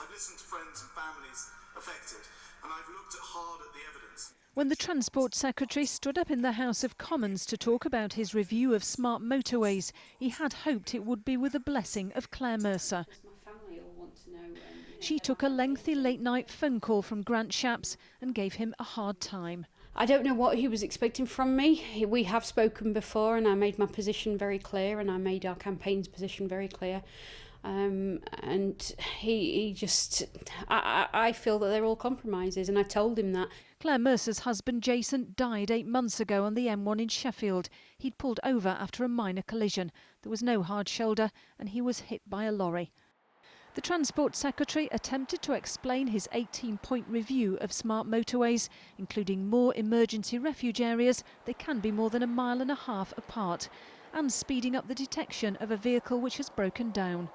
I've listened to friends and families affected, and I've looked hard at the evidence. When the Transport Secretary stood up in the House of Commons to talk about his review of smart motorways, he had hoped it would be with the blessing of Claire Mercer. She took a lengthy late-night phone call from Grant Shapps and gave him a hard time. I don't know what he was expecting from me. We have spoken before and I made my position very clear and I made our campaign's position very clear. And he just, I feel that they're all compromises and I told him that. Claire Mercer's husband Jason died 8 months ago on the M1 in Sheffield. He'd pulled over after a minor collision. There was no hard shoulder and he was hit by a lorry. The Transport Secretary attempted to explain his 18-point review of smart motorways, including more emergency refuge areas that can be more than 1.5 miles apart, and speeding up the detection of a vehicle which has broken down.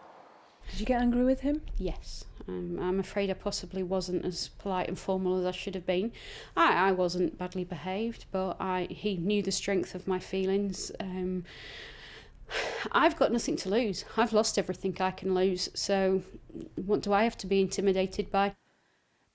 Did you get angry with him? Yes. I'm afraid I possibly wasn't as polite and formal as I should have been. I wasn't badly behaved, but he knew the strength of my feelings. I've got nothing to lose. I've lost everything I can lose, so what do I have to be intimidated by?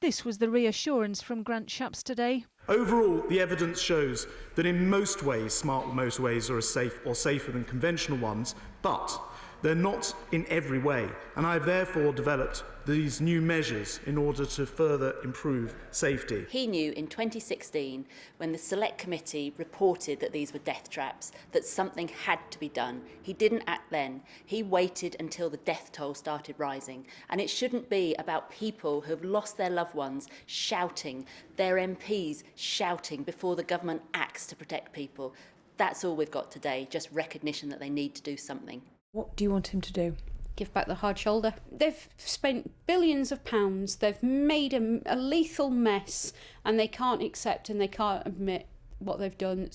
This was the reassurance from Grant Shapps today. Overall, the evidence shows that in most ways smart motorways are safer than conventional ones, but they're not in every way, and I've therefore developed these new measures in order to further improve safety. He knew in 2016, when the Select Committee reported that these were death traps, that something had to be done. He didn't act then. He waited until the death toll started rising. And it shouldn't be about people who have lost their loved ones shouting, their MPs shouting before the government acts to protect people. That's all we've got today, just recognition that they need to do something. What do you want him to do? Give back the hard shoulder. They've spent billions of pounds, they've made a lethal mess, and they can't accept and they can't admit what they've done.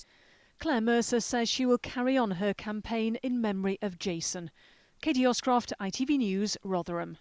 Claire Mercer says she will carry on her campaign in memory of Jason. Katie Oscroft, ITV News, Rotherham.